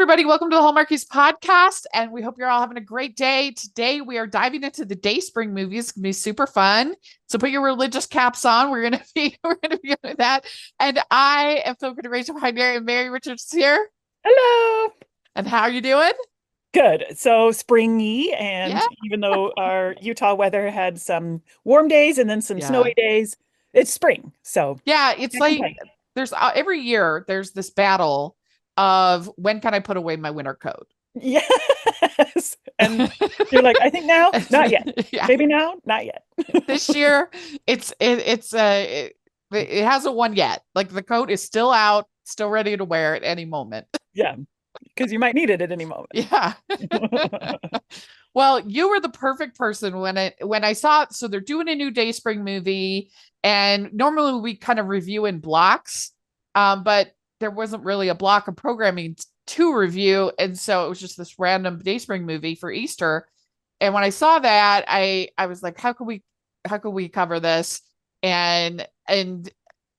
everybody. Welcome to the Hallmarkies podcast, and we hope you're all having a great day. Today, we are diving into the Dayspring movies. It's gonna be super fun. So put your religious caps on. We're gonna be doing that. And I am so good to Rachel behind Mary, and Mary Richards here. Hello. And how are you doing? Good. So springy, and Yeah, even though our Utah weather had some warm days and then some yeah, snowy days, it's spring. So yeah. It's can't like complain. there's every year there's this battle of when can I put away my winter coat? Yes. And you're like, I think now, not yet. Yeah. Maybe now, not yet. This year it hasn't won yet. Like the coat is still out, still ready to wear at any moment. Yeah, because you might need it at any moment. Yeah. Well, you were the perfect person when I saw it. So they're doing a new Dayspring movie, and normally we kind of review in blocks, but there wasn't really a block of programming to review, and so it was just this random Dayspring movie for Easter. And when I saw that, I was like, how could we cover this? And then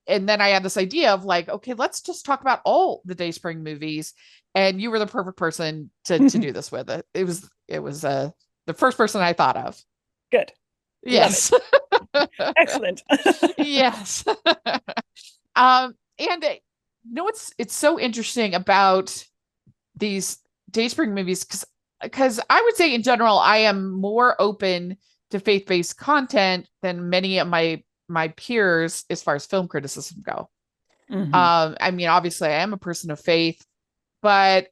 I had this idea of like, okay, let's just talk about all the Dayspring movies. And you were the perfect person to do this with. It was the first person I thought of. Good. Love Yes. it. Excellent. Yes. And it's so interesting about these Dayspring movies because I would say in general I am more open to faith-based content than many of my peers as far as film criticism go. Mhm. I mean, obviously I am a person of faith, but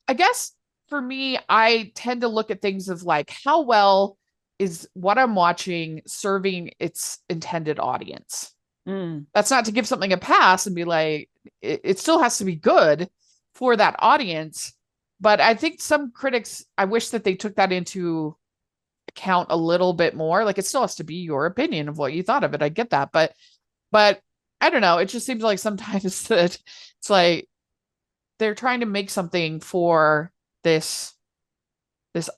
I guess for me, I tend to look at things of like how well is what I'm watching serving its intended audience. Mm. That's not to give something a pass and be like, it still has to be good for that audience. But I think some critics, I wish that they took that into account a little bit more. Like it still has to be your opinion of what you thought of it. I get that. But I don't know. It just seems like sometimes that it's like they're trying to make something for this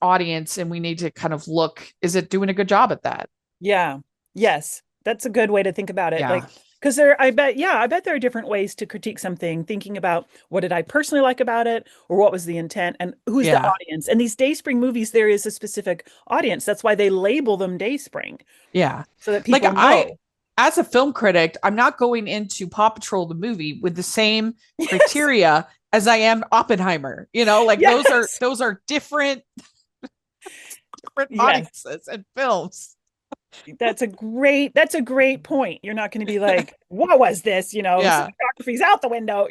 audience, and we need to kind of look, is it doing a good job at that? Yeah. Yes. That's a good way to think about it. Yeah. Like, because I bet there are different ways to critique something, thinking about what did I personally like about it, or what was the intent, and who's the Yeah. audience. And these Dayspring movies, there is a specific audience. That's why they label them Dayspring, Yeah. so that Like people know. as a film critic, I'm not going into Paw Patrol the movie with the same Yes. criteria as I am Oppenheimer. Like Yes. those are different Yes. audiences and films. That's a great point. You're not going to be like, what was this? Yeah. Cinematography's out the window,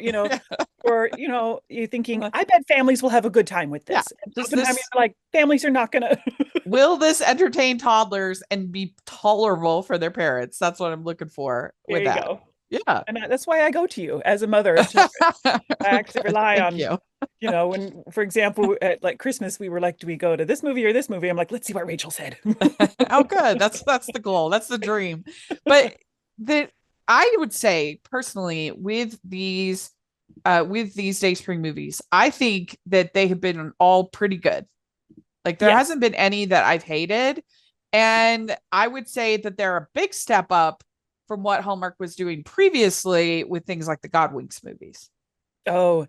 or you're thinking, I bet families will have a good time with Yeah. this. And Does Oppenheimer, this you're like, families are not gonna. will this entertain toddlers and be tolerable for their parents? That's what I'm looking for There with you that. go. Yeah. And that's why I go to you as a mother of children. I actually rely Thank on, you. when, for example, at like Christmas, we were like, do we go to this movie or this movie? I'm like, let's see what Rachel said. Oh, good. That's the goal. That's the dream. But the I would say personally with these Dayspring movies, I think that they have been all pretty good. Like there Yes. hasn't been any that I've hated. And I would say that they're a big step up from what Hallmark was doing previously with things like the Godwinks movies. Oh,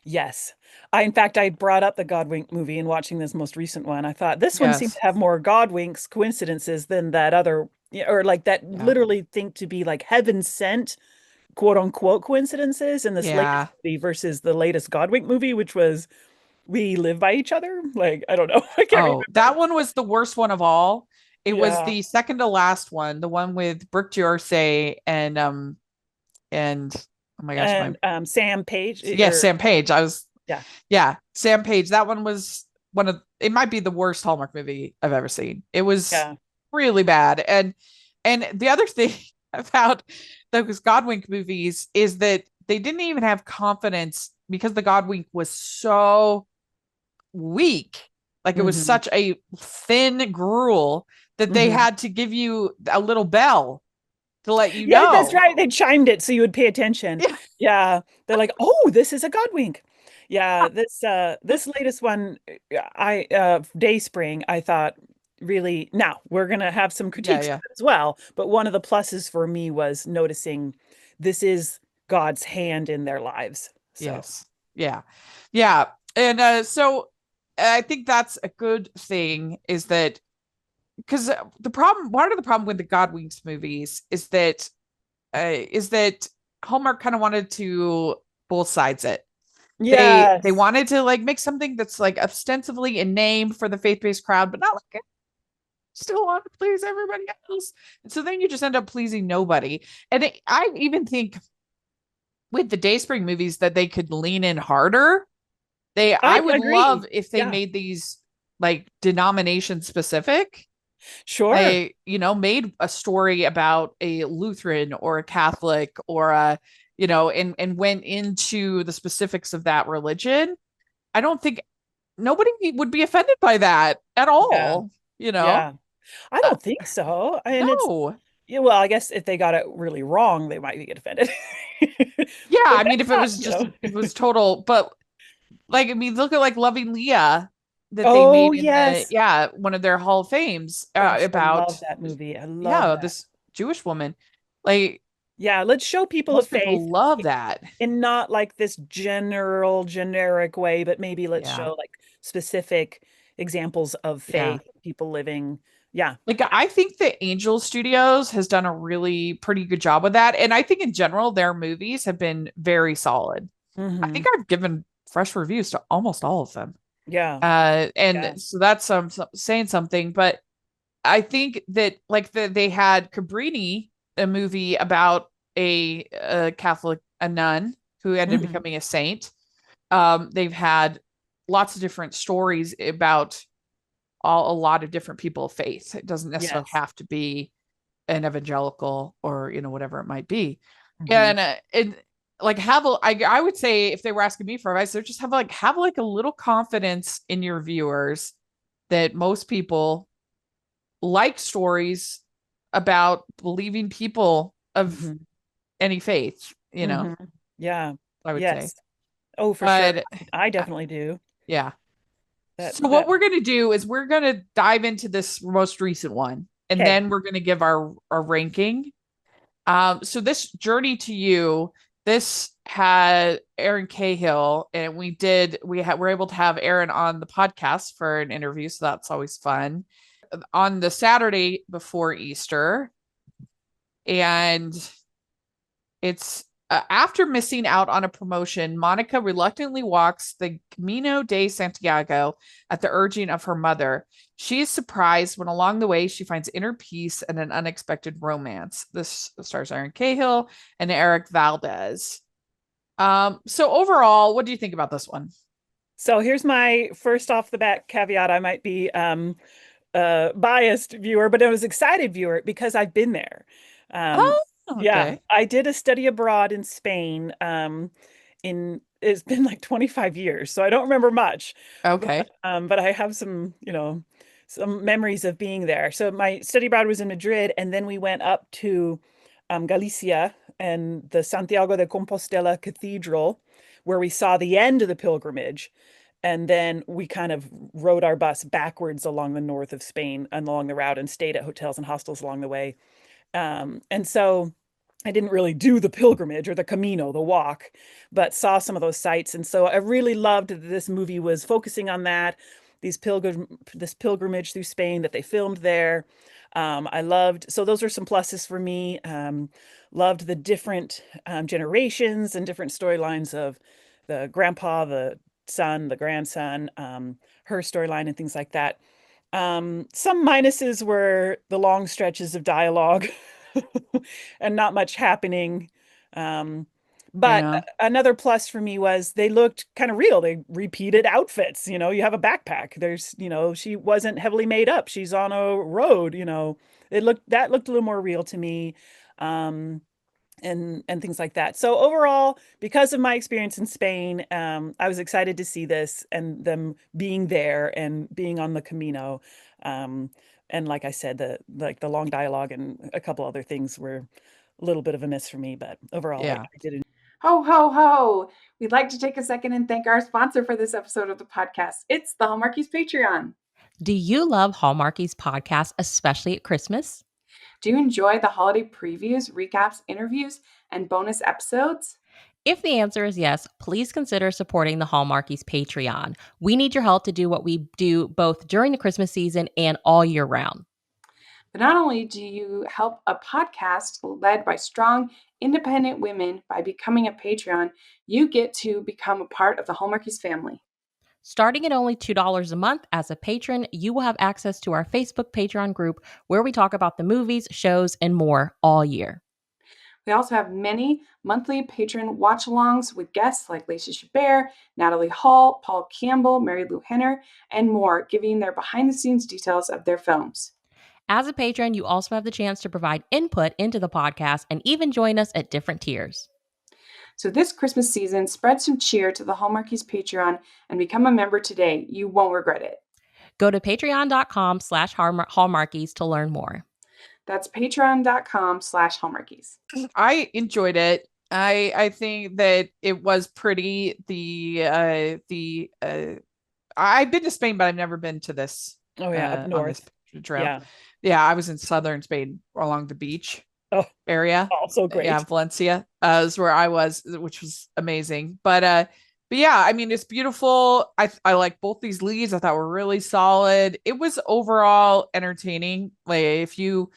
yes. In fact, I brought up the Godwink movie in watching this most recent one. I thought this one seemed Yes. to have more Godwinks coincidences than that other, or like that Yeah. literally think to be like heaven sent, quote unquote, coincidences in this latest Yeah. movie versus the latest Godwink movie, which was we live by each other. Like, I don't know. I can't Oh, that remember. one was the worst one of all. It was Yeah. the second to last one, the one with Brooke D'Orsay and oh my gosh, my And Sam Page, yes, or Sam Page. yeah. Yeah, Sam Page. That one was one of it might be the worst Hallmark movie I've ever seen. It was Yeah. really bad. And the other thing about those Godwink movies is that they didn't even have confidence because the Godwink was so weak. Like it was Hmm. such a thin gruel that they Hmm. had to give you a little bell to let you Yes, that's know. right. They chimed it so you would pay attention. Yeah. Yeah. They're like, "Oh, this is a Godwink." Yeah, this latest one, I Dayspring, I thought really, now we're gonna have some Yeah, critiques of yeah. it as well, but one of the pluses for me was noticing this is God's hand in their lives. So, Yes. Yeah. Yeah. And so I think that's a good thing is that because the problem, part of the problem with the Godwinks movies is that Hallmark kind of wanted to both sides it. They Yes. wanted to like make something that's like ostensibly a name for the faith-based crowd, but not like still want to please everybody else. And so then you just end up pleasing nobody. And I even think with the Dayspring movies that they could lean in harder. I I would agree. love if they Yeah. made these like denomination specific. Sure. They, made a story about a Lutheran or a Catholic or a, and went into the specifics of that religion. I don't think nobody would be offended by that at Yeah. all, you know? Yeah. I Uh, don't think so. And it's, no. yeah, well, I guess if they got it really wrong, they might get offended. Yeah, But I mean, that's if it not, was just, if it was total, but like, I mean, look at like Loving Leah that they Oh, made in yes. one of their Hall of Fames Gosh, I love about, that movie. I love yeah, that. this Jewish woman. Like, Yeah, let's show people of most faith people love that. in not like this generic way, but maybe let's Yeah. show like specific examples of Yeah. faith, people living. Yeah. Like, I think that Angel Studios has done a really pretty good job with that. And I think in general, their movies have been very solid. I Hmm. think I've given fresh reviews to almost all of them. Yeah. And Yeah. so that's saying something, but I think that like they had Cabrini, a movie about a Catholic, a nun who ended up Hmm. becoming a saint. They've had lots of different stories about a lot of different people of faith. It doesn't necessarily Yes. have to be an evangelical or whatever it might be. Hmm. And like I would say if they were asking me for advice, they just have like a little confidence in your viewers that most people like stories about believing people of Hmm. any faith, Hmm. Yeah. I would say. Yes. Oh, for sure. But I uh, definitely do. yeah. That So what that we're going to do is we're going to dive into this most recent one and okay. then we're going to give our ranking. So this Journey to You, this had Aaron Cahill and we're able to have Aaron on the podcast for an interview, so that's always fun. On the Saturday before Easter, and it's after missing out on a promotion, Monica reluctantly walks the Camino de Santiago at the urging of her mother. She is surprised when along the way she finds inner peace and an unexpected romance. This stars Aaron Cahill and Eric Valdez. So overall, what do you think about this one? So here's my first off the bat caveat. I might be biased viewer, but I was excited viewer because I've been there. Um, Oh, yeah, okay. I did a study abroad in Spain. In It's been like 25 years, so I don't remember much, Okay. but I have some, some memories of being there. So my study abroad was in Madrid, and then we went up to Galicia and the Santiago de Compostela Cathedral, where we saw the end of the pilgrimage. And then we kind of rode our bus backwards along the north of Spain and along the route and stayed at hotels and hostels along the way. And so I didn't really do the pilgrimage or the Camino, the walk, but saw some of those sites. And so I really loved that this movie was focusing on that, this pilgrimage through Spain that they filmed there. I loved, so those are some pluses for me. Loved the different generations and different storylines of the grandpa, the son, the grandson, her storyline and things like that. Some minuses were the long stretches of dialogue and not much happening. Um, but Yeah. another plus for me was they looked kind of real. They repeated outfits. You have a backpack. She wasn't heavily made up. She's on a road. That looked a little more real to me. Um, and things like that. So overall, because of my experience in Spain, I was excited to see this and them being there and being on the Camino. Um, and like I said, the long dialogue and a couple other things were a little bit of a miss for me, but overall, Yeah. I did. Ho, ho, ho. We'd like to take a second and thank our sponsor for this episode of the podcast. It's the Hallmarkies Patreon. Do you love Hallmarkies podcast, especially at Christmas? Do you enjoy the holiday previews, recaps, interviews, and bonus episodes? If the answer is yes, please consider supporting the Hallmarkies Patreon. We need your help to do what we do both during the Christmas season and all year round. But not only do you help a podcast led by strong, independent women by becoming a Patreon, you get to become a part of the Hallmarkies family. Starting at only $2 a month as a patron, you will have access to our Facebook Patreon group where we talk about the movies, shows, and more all year. We also have many monthly patron watch-alongs with guests like Lacey Chabert, Natalie Hall, Paul Campbell, Mary Lou Henner, and more, giving their behind-the-scenes details of their films. As a patron, you also have the chance to provide input into the podcast and even join us at different tiers. So this Christmas season, spread some cheer to the Hallmarkies Patreon and become a member today. You won't regret it. Go to patreon.com/Hallmarkies to learn more. That's patreon.com/Hallmarkies. I enjoyed it. I think that it was pretty. I've been to Spain, but I've never been to this. Oh yeah, up on north. this trail. Yeah. Yeah, I was in southern Spain along the beach area. Also great. Yeah, Valencia is where I was, which was amazing. But yeah, I mean, it's beautiful. I like both these leads. I thought were really solid. It was overall entertaining. Like if you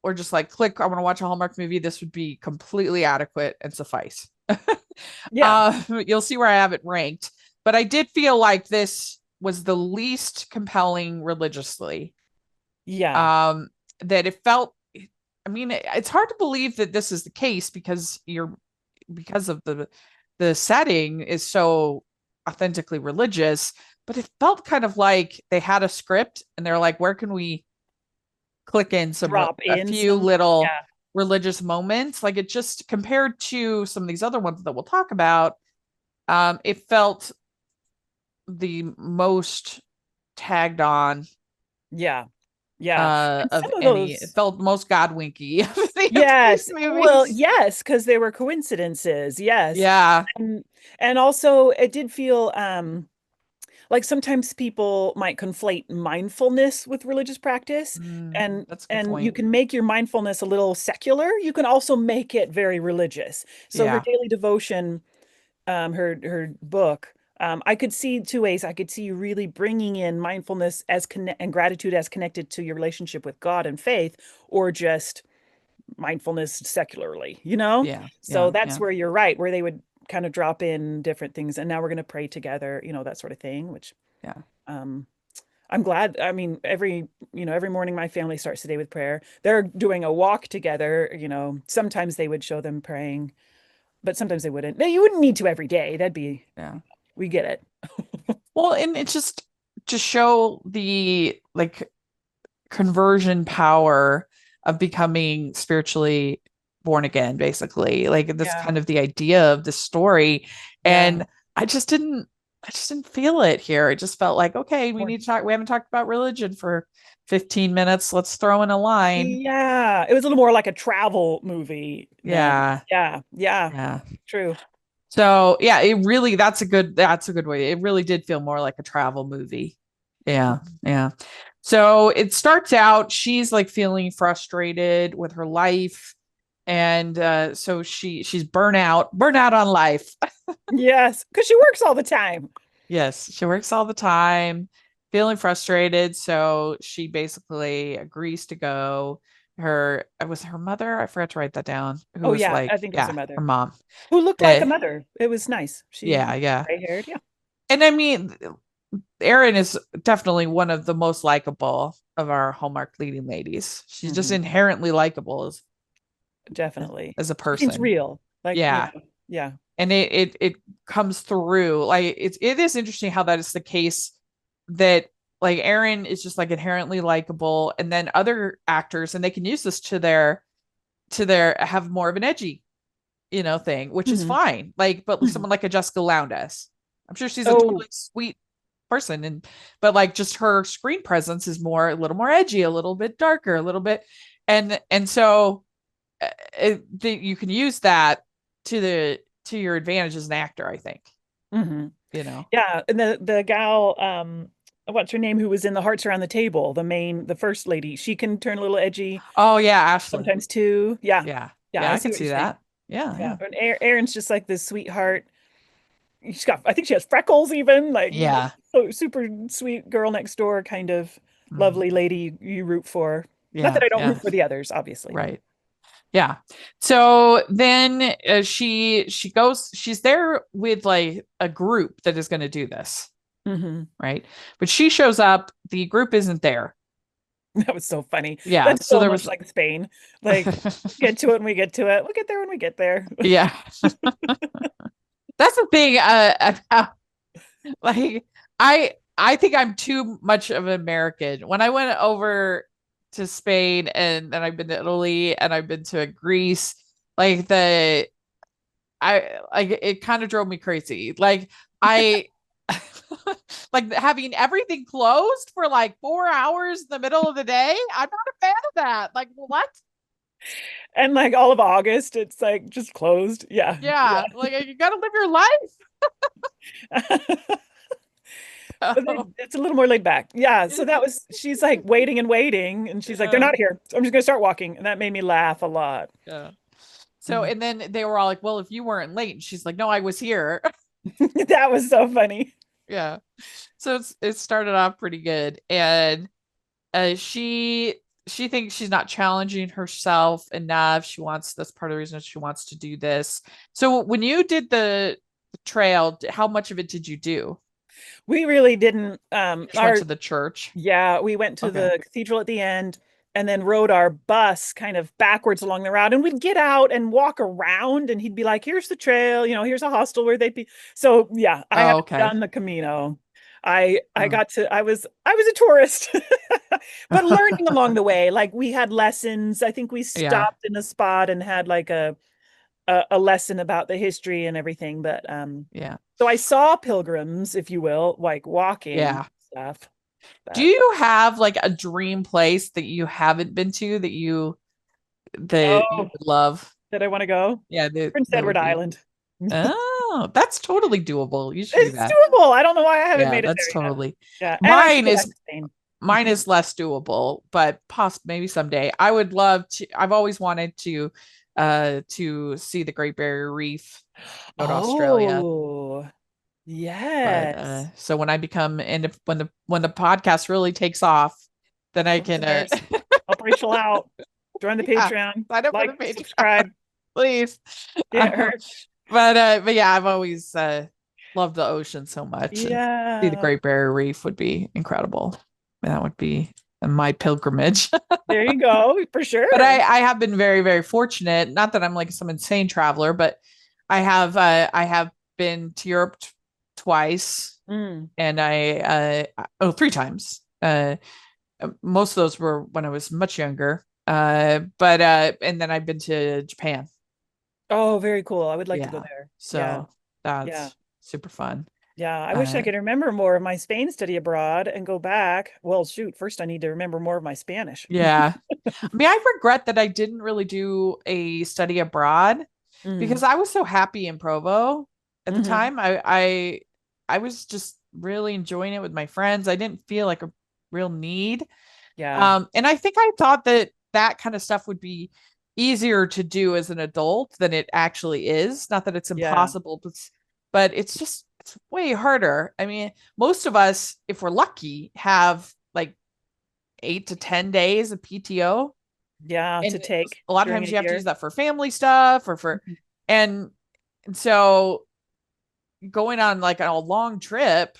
were just like, click, I want to watch a Hallmark movie, this would be completely adequate and suffice. Yeah. You'll see where I have it ranked. But I did feel like this was the least compelling religiously. Yeah. That it felt, I mean, it's hard to believe that this is the case because of the setting is so authentically religious, but it felt kind of like they had a script and they're like, where can we click in a few little religious moments? Like, it just, compared to some of these other ones that we'll talk about, it felt the most tagged on. Yeah. Yeah. Of any, it felt most Godwinky. Yes. Well, yes, because they were coincidences. Yes. Yeah. And also it did feel like sometimes people might conflate mindfulness with religious practice. And that's a good point. You can make your mindfulness a little secular. You can also make it very religious. So her daily devotion, her book, I could see two ways. I could see you really bringing in mindfulness and gratitude as connected to your relationship with God and faith, or just mindfulness secularly, Yeah. So that's where you're right, where they would kind of drop in different things. And now we're going to pray together, that sort of thing, which, I'm glad. I mean, every morning my family starts the day with prayer. They're doing a walk together, sometimes they would show them praying, but sometimes they wouldn't. You wouldn't need to every day. That'd be, we get it. Well, and it's just to show the conversion power of becoming spiritually born again, basically. Like, that's kind of the idea of the story. And I just didn't feel it here. It just felt like, okay, we need to talk. We haven't talked about religion for 15 minutes. Let's throw in a line. Yeah. It was a little more like a travel movie. Yeah. True. So yeah, it really, that's a good way. It really did feel more like a travel movie. Yeah. So it starts out, she's like feeling frustrated with her life. And so she's burnout on life. Yes, because she works all the time. Yes, she works all the time, feeling frustrated. So she basically agrees to go. Her mother. I forgot to write that down. I think it was her mother. Her mom, who looked like a mother. It was nice. She gray-haired. Yeah. And I mean, Erin is definitely one of the most likable of our Hallmark leading ladies. She's just inherently likable definitely as a person. It's real. Like, yeah. And it comes through. Like, it is interesting how that is the case, that like Erin is just like inherently likable, and then other actors, and they can use this to their have more of an edgy, thing, which is fine. Like, but someone like a Jessica Lowndes, I'm sure she's a totally sweet person, but like, just her screen presence is a little more edgy, a little bit darker, a little bit, and so you can use that to your advantage as an actor, I think. Yeah. And the gal, what's her name, who was in The Hearts Around the Table, the first lady, she can turn a little edgy. Oh yeah, Ashley. Sometimes too. Yeah. I can see that. Yeah. And Erin's just like this sweetheart. I think she has freckles even, like, Yeah. so super sweet girl next door kind of Mhm. lovely lady you root for. Not Yeah. that I don't Yeah. root for the others, obviously. Right. Yeah. So then she goes, she's there with like a group that is going to do this. Hmm. Right. But she shows up, the group isn't there. That was so funny. Yeah. That's So so there much was, like Spain. Like, get to it when we get to it. We'll get there when we get there. yeah. That's the thing. Like I think I'm too much of an American. When I went over to Spain and then I've been to Italy and I've been to Greece, like it kind of drove me crazy. Like I like having everything closed for like 4 hours in the middle of the day. I'm not a fan of that. Like what? And like all of August, it's like just closed. Yeah. Yeah, like you got to live your life. Yeah. But it's a little more laid back. Yeah. So she's like waiting and waiting. And she's like, they're Yeah. not here. So I'm just going to start walking. And that made me laugh a lot. Yeah. So, and then they were all like, well, if you weren't late, and she's like, no, I was here. That was so funny. Yeah. So it started off pretty good. And she thinks she's not challenging herself enough. That's part of the reason she wants to do this. So when you did the trail, how much of it did you do? We really didn't. Just went to the church. Yeah, we went to Okay. the cathedral at the end and then rode our bus kind of backwards along the route. And we'd get out and walk around, and he'd be like, here's the trail, here's a hostel where they'd be. So yeah, I Oh, haven't okay. done the Camino. I was a tourist, but learning along the way. Like we had lessons. I think we Yeah. stopped in a spot and had like a lesson about the history and everything. But Yeah. so I saw pilgrims, if you will, like walking Yeah. stuff. Do you have like a dream place that you haven't been to that you would love? That I want to go? Yeah, Prince that Edward would be. Island. Oh, that's totally doable. You should do It's that. doable. I don't know why I haven't Yeah, made it that's there yet. totally. Yeah, and I should Mine go back is to Spain. mine is less doable, but maybe someday. I would love to. I've always wanted to see the Great Barrier Reef, go to Australia. Oh, But yes. so when I become and if, when the podcast really takes off, then I can Help Rachel out. Join the Yeah, Patreon. sign up for Like, the Patreon. subscribe. Please. Get her. But yeah, I've always loved the ocean so much. And see the Yeah. Great Barrier Reef would be incredible. That would be my pilgrimage. There you go, for sure. But I have been very, very fortunate. Not that I'm like some insane traveler, but I have been to Europe twice, Mm. and three times. Most of those were when I was much younger. But and then I've been to Japan. Oh, very cool. I would like to go there. So that's Yeah. super fun. Yeah, I wish I could remember more of my Spain study abroad and go back. Well, shoot, first I need to remember more of my Spanish. Yeah. I mean, I regret that I didn't really do a study abroad because I was so happy in Provo at the time. I was just really enjoying it with my friends. I didn't feel like a real need. Yeah. And I think I thought that kind of stuff would be easier to do as an adult than it actually is. Not that it's impossible, but it's way harder. I mean, most of us, if we're lucky, have like 8 to 10 days of PTO. Yeah, And to take a lot of during times a you have to year. use that for family stuff or for and so going on like a long trip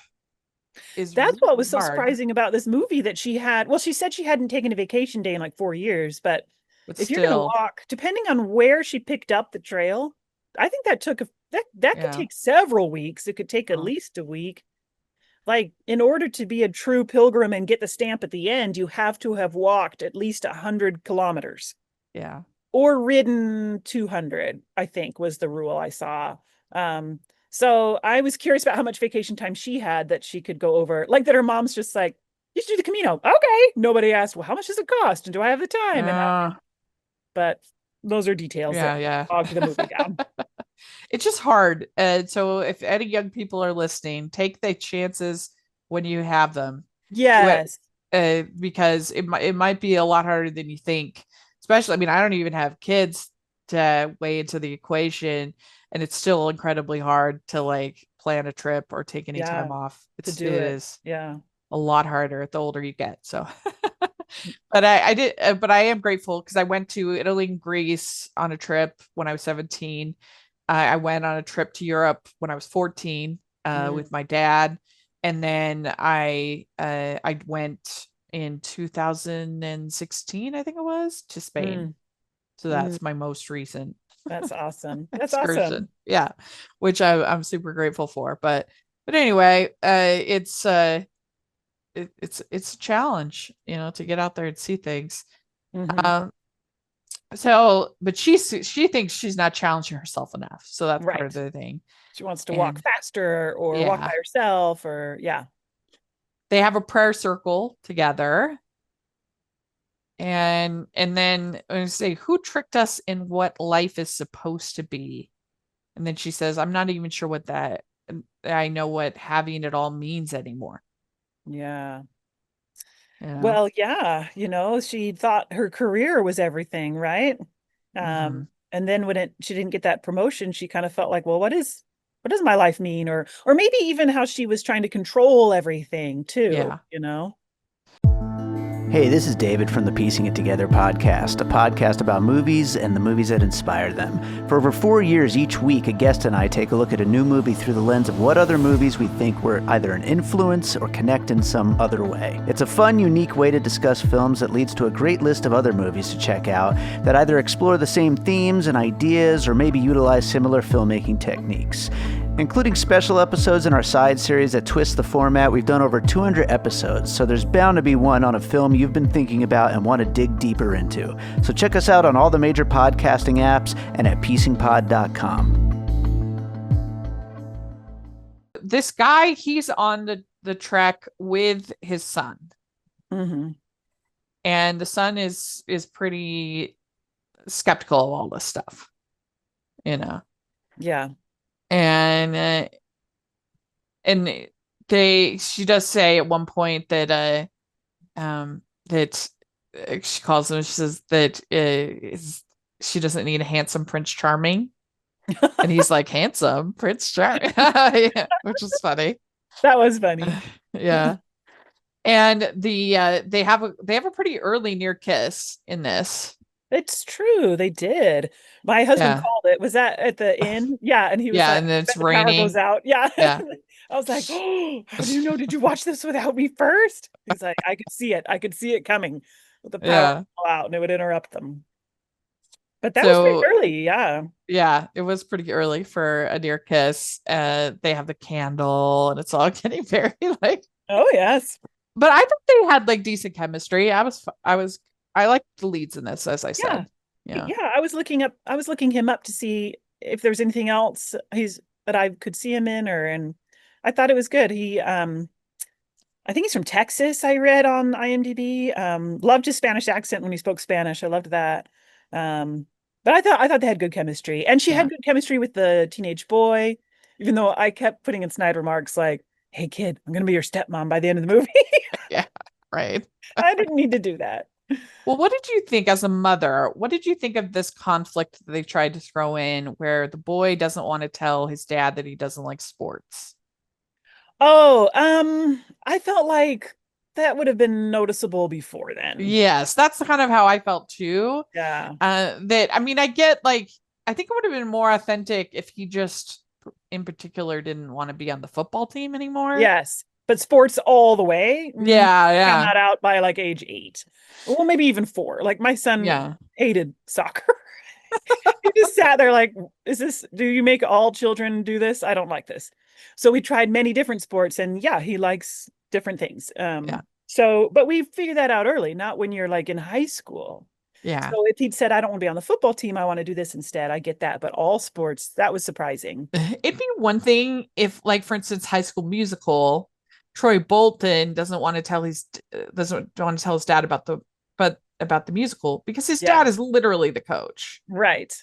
is That's what was so hard. surprising about this movie that she had. Well, she said she hadn't taken a vacation day in like 4 years, but if you're going to walk, depending on where she picked up the trail, I think that took that could take several weeks. It could take at least a week. Like, in order to be a true pilgrim and get the stamp at the end, you have to have walked at least 100 kilometers. Yeah. Or ridden 200, I think was the rule I saw. So I was curious about how much vacation time she had that she could go over. Like that her mom's just like, you should do the Camino. Okay. Nobody asked, well, how much does it cost? And do I have the time? But those are details that bog the movie down. It's just hard. And so if any young people are listening, take the chances when you have them. Yes. Because it might be a lot harder than you think. Especially, I mean, I don't even have kids weigh into the equation, and it's still incredibly hard to like plan a trip or take any time off. to It do it. is Yeah. a lot harder the older you get. So, but but I am grateful because I went to Italy and Greece on a trip when I was 17. I went on a trip to Europe when I was 14 with my dad, and then I went in 2016, I think it was, to Spain. So that's my most recent That's awesome. That's excursion. awesome. Yeah, which I'm super grateful for. But anyway, it's a challenge, to get out there and see things. So, but she thinks she's not challenging herself enough. So that's part of the thing. She wants to walk faster or walk by herself or They have a prayer circle together. And then I say, who tricked us in what life is supposed to be? And then she says, I'm not even sure what that, I know what having it all means anymore. Yeah. Well, she thought her career was everything, right? And then when she didn't get that promotion, she kind of felt like, well, what does my life mean? Or maybe even how she was trying to control everything too, Hey, this is David from the Piecing It Together podcast, a podcast about movies and the movies that inspire them. For over 4 years each week, a guest and I take a look at a new movie through the lens of what other movies we think were either an influence or connect in some other way. It's a fun, unique way to discuss films that leads to a great list of other movies to check out that either explore the same themes and ideas or maybe utilize similar filmmaking techniques. Including special episodes in our side series that twist the format, we've done over 200 episodes, so there's bound to be one on a film you've been thinking about and want to dig deeper into. So check us out on all the major podcasting apps and at piecingpod.com. This guy, he's on the trek with his son. And the son is pretty skeptical of all this stuff, Yeah. And she does say at one point that that she calls him, she says that she doesn't need a handsome Prince Charming. And he's like, handsome Prince Charming. Yeah, which is funny. That was funny. Yeah. And they have a pretty early near kiss in this. It's true. They did. My husband called it. Was that at the inn? Yeah. And he was like, and then it's the raining. Power goes out. Yeah. Yeah. I was like, oh, how do you know? Did you watch this without me first? He's like, I could see it. I could see it coming. But the power would fall out and it would interrupt them. But that was pretty early. Yeah. Yeah. It was pretty early for a near kiss. They have the candle and it's all getting very like. Oh, yes. But I think they had like decent chemistry. I liked the leads in this, as I said. Yeah. I was looking him up to see if there was anything else that I could see him in, and I thought it was good. He, I think he's from Texas. I read on IMDb. Loved his Spanish accent when he spoke Spanish. I loved that. But I thought they had good chemistry, and she had good chemistry with the teenage boy. Even though I kept putting in snide remarks like, "Hey, kid, I'm gonna be your stepmom by the end of the movie." Yeah, right. I didn't need to do that. Well, what did you think as a mother? What did you think of this conflict that they tried to throw in where the boy doesn't want to tell his dad that he doesn't like sports? Oh, I felt like that would have been noticeable before then. Yes, that's kind of how I felt too. Yeah. I get like, I think it would have been more authentic if he just in particular didn't want to be on the football team anymore. Yes. But sports all the way. Yeah. Found that out by like age 8. Well, maybe even 4. Like my son hated soccer. He just sat there like, do you make all children do this? I don't like this. So we tried many different sports and he likes different things. So, but we figured that out early, not when you're like in high school. Yeah. So if he'd said, I don't want to be on the football team, I want to do this instead, I get that. But all sports, that was surprising. It'd be one thing if, like, for instance, High School Musical, Troy Bolton doesn't want to tell his dad about the musical because his dad is literally the coach. Right.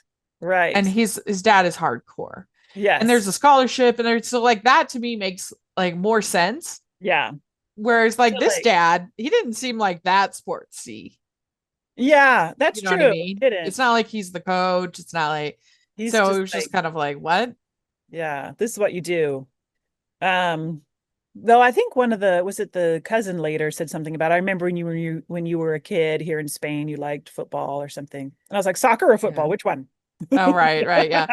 And his dad is hardcore. Yes. And there's a scholarship and there's so like that to me makes like more sense. Yeah. Whereas like this dad, he didn't seem like that sportsy. Yeah, that's You know what I true. mean? Didn't. It's not like he's the coach. It's not like, He's so it just was just like, kind of like, what? yeah, this is what you do. Um, though I think one of the was it the cousin later said something about I remember when you were a kid here in Spain, you liked football or something. And I was like, soccer or Yeah. football? Which one? Oh, right. Yeah.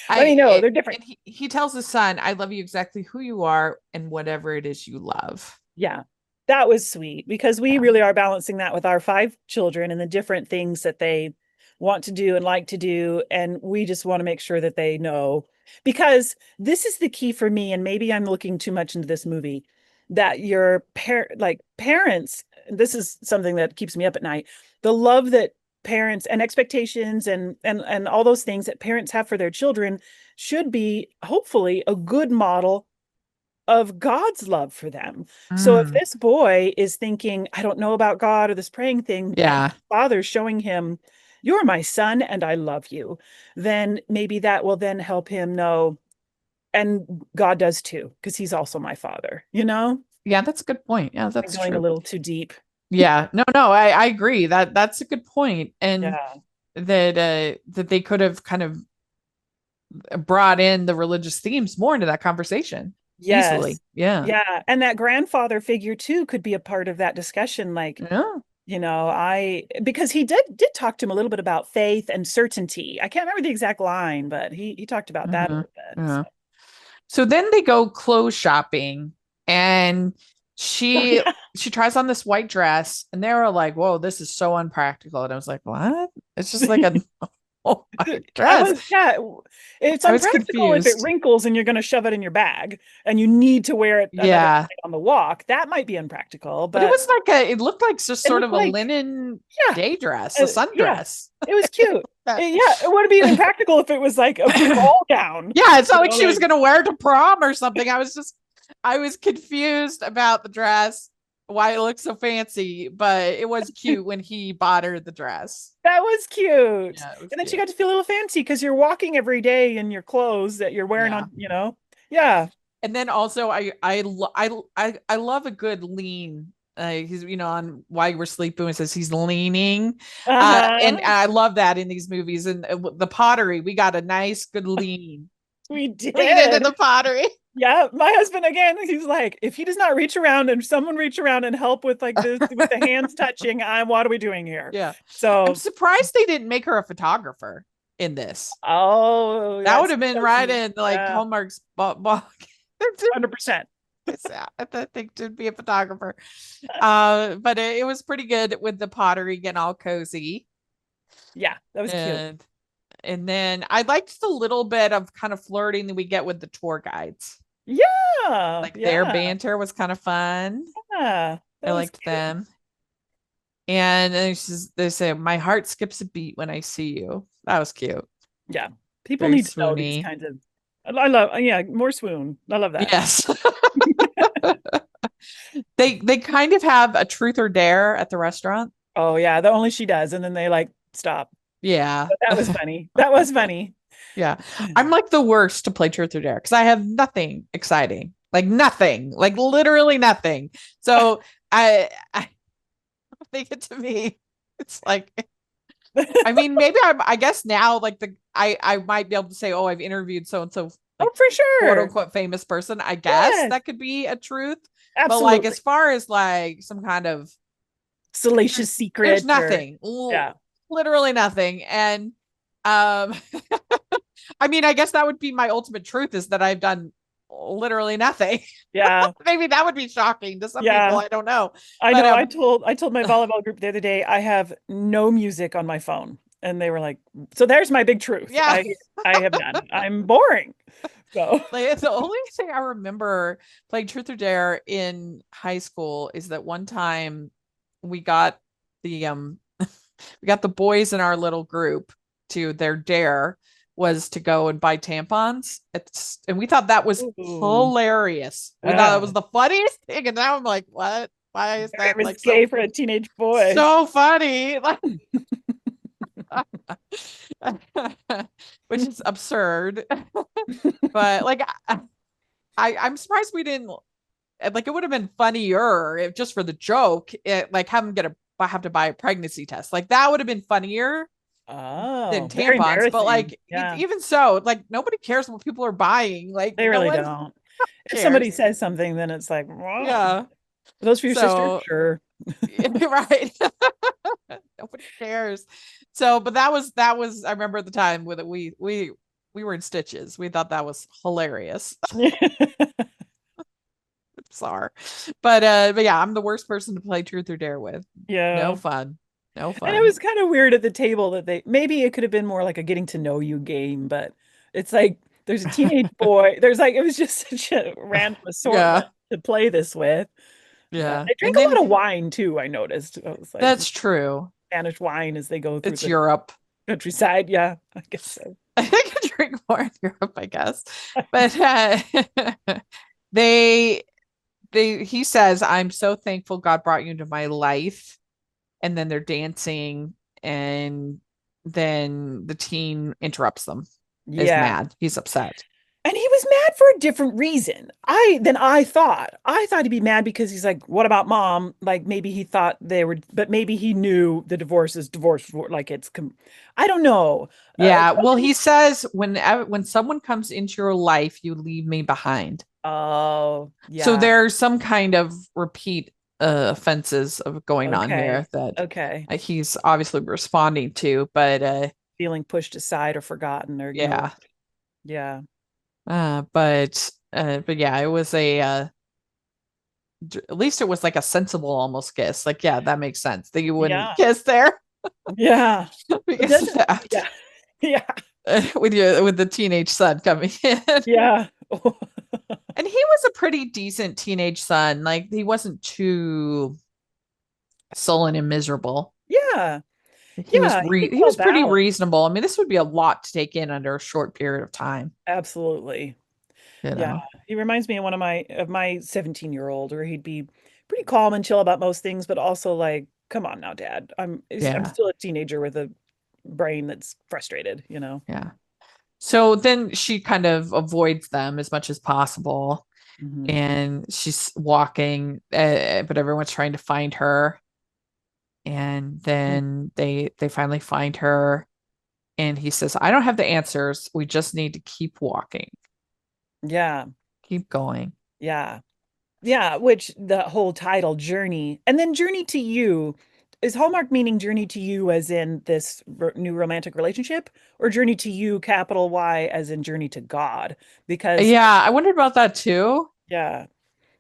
Let me know. They're different. And he tells his son, I love you exactly who you are and whatever it is you love. Yeah. That was sweet because we Yeah. really are balancing that with our 5 children and the different things that they want to do and like to do. And we just want to make sure that they know because this is the key for me. And maybe I'm looking too much into this movie that your parents, this is something that keeps me up at night. The love that parents and expectations and all those things that parents have for their children should be hopefully a good model of God's love for them. So if Mm. this boy is thinking, I don't know about God or this praying thing, and Yeah. his father's showing him, you're my son and I love you, then maybe that will then help him know, and God does too, because he's also my father, you know? Yeah, that's a good point. Yeah, I'm that's going a true. little too deep. Yeah. No, I agree. That's a good point. And Yeah. that they could have kind of brought in the religious themes more into that conversation easily. Yes. Yeah. Yeah. And that grandfather figure too could be a part of that discussion. Like, Yeah. because he did talk to him a little bit about faith and certainty. I can't remember the exact line, but he talked about that a Mhm. little bit. Yeah. So then they go clothes shopping and So, she yeah. she tries on this white dress and they were like, whoa, this is so unpractical. And I was like, what? It's just like a white I dress. was, yeah, it's I was unpractical if it confused. wrinkles and you're going to shove it in your bag and you need to wear it another Yeah. night on the walk. That might be impractical, But it but was like it looked like just it sort looked of a like, linen yeah, day dress, a yeah, sundress. it was cute. Yeah, Yeah, it would have been impractical if it was like a ball gown, it's not like she was like, gonna wear it to prom or something. I was confused about the dress, why it looked so fancy, but it was cute when he bought her the dress. that was cute. Yeah, it was And then she cute. got to feel a little fancy because you're walking every day in your clothes that you're wearing Yeah. on. Yeah. And then also I love a good lean. He's on Why You Were Sleeping. It says he's leaning, and Uh-huh. I love that in these movies. And the pottery, we got a nice good lean We lean into did. the pottery. Yeah, my husband again, he's like, if he does not reach around and someone reach around and help with like this with the hands touching, what are we doing here? Yeah, I'm So, surprised they didn't make her a photographer in this. oh, That would that's have been so right cute. in like Yeah, Hallmark's book. 100%. I think to be a photographer. But it was pretty good with the pottery getting all cozy. Yeah, that was cute. And then I liked the little bit of kind of flirting that we get with the tour guides. Yeah, Like their yeah, banter was kind of fun. yeah. I That was liked cute. them. And then they say, my heart skips a beat when I see you. That was cute. Yeah. People Very need to know these swoony. kinds of I love, yeah, more swoon. I love that. Yes. They kind of have a truth or dare at the restaurant. Oh yeah, the only she does, and then they like stop. Yeah. But that was funny. That was funny. Yeah. I'm like the worst to play truth or dare because I have nothing exciting. Like nothing. Like literally nothing. So I think it to me. It's like I mean, maybe I guess now like I might be able to say, oh, I've interviewed so and so Oh, like for quote sure. unquote famous person. I guess Yes, that could be a truth. But like absolutely. as far as like some kind of Salacious there's secret or nothing. yeah. Literally nothing. And um I mean, I guess that would be my ultimate truth is that I've done literally nothing. Yeah. Maybe that would be shocking to some people. Yeah. I don't know. I But know. I told my volleyball group the other day I have no music on my phone. And they were like, so there's my big truth. yeah. I have none. I'm boring. So Like it's the only thing I remember playing Truth or Dare in high school is that one time we got the we got the boys in our little group to their dare was to go and buy tampons. And we thought that was ooh. hilarious. We thought that Ah, was the funniest thing. And now I'm like, what? Why is very that like risque for a teenage boy. so funny? Like which is absurd. But like I'm surprised we didn't like it would have been funnier if just for the joke, like have him get a have to buy a pregnancy test. Like that would have been funnier than very tampons. But embarrassing. like Yeah, even so, like nobody cares what people are buying. Like they no really one don't. If somebody cares. says something, then it's like, "What? Yeah. Are those for your sister?" So Sure. right. Nobody cares. So, but that was I remember at the time with it we were in stitches. We thought that was hilarious. Bizarre. But yeah, I'm the worst person to play truth or dare with. No Yeah. fun. No And it fun. was kind of weird at the table that maybe it could have been more like a getting to know you game, but it's like there's a teenage boy. There's like it was just such a random assortment Yeah. to play this with. Yeah. They drink And a then lot of wine too, I noticed. It was like that's true. Spanish wine as they go through It's the Europe. countryside. Yeah, I guess so. I can drink more in Europe, I guess. But they he says, I'm so thankful God brought you into my life. And then they're dancing, and then the teen interrupts them, is Yeah. mad. He's upset. And he was mad for a different reason. I thought. I thought he'd be mad because he's like, what about mom? Like maybe he thought they were, but maybe he knew the divorce is divorce. Like I don't know. Yeah. Well, he says when someone comes into your life, you leave me behind. Oh, So yeah. there's some kind of repeat offenses of going on Okay. here that Okay. he's obviously responding to, but Feeling pushed aside or forgotten or ignored. yeah. Yeah. But yeah, it was at least it was like a sensible almost kiss. Like, yeah, that makes sense that you wouldn't Yeah. kiss there Yeah. But because of that. yeah. Yeah. With the teenage son coming in. Yeah. And he was a pretty decent teenage son. Like he wasn't too sullen and miserable. Yeah. He was Yeah. He seemed he well was pretty balanced. reasonable. I mean, this would be a lot to take in under a short period of time, Absolutely. you Yeah, know. he reminds me of one of my 17-year-old, where he'd be pretty calm and chill about most things, but also like, come on now, Dad. I'm Yeah. still a teenager with a brain that's frustrated, you know. Yeah. So then she kind of avoids them as much as possible, Mhm. and she's walking, but everyone's trying to find her. And then they finally find her, and he says, "I don't have the answers. We just need to keep walking, Yeah, keep going." yeah, yeah. Which the whole title, Journey, and then Journey to You, is Hallmark meaning Journey to You as in this new romantic relationship, or Journey to You, capital Y, as in Journey to God? Because Yeah, I wondered about that too. yeah,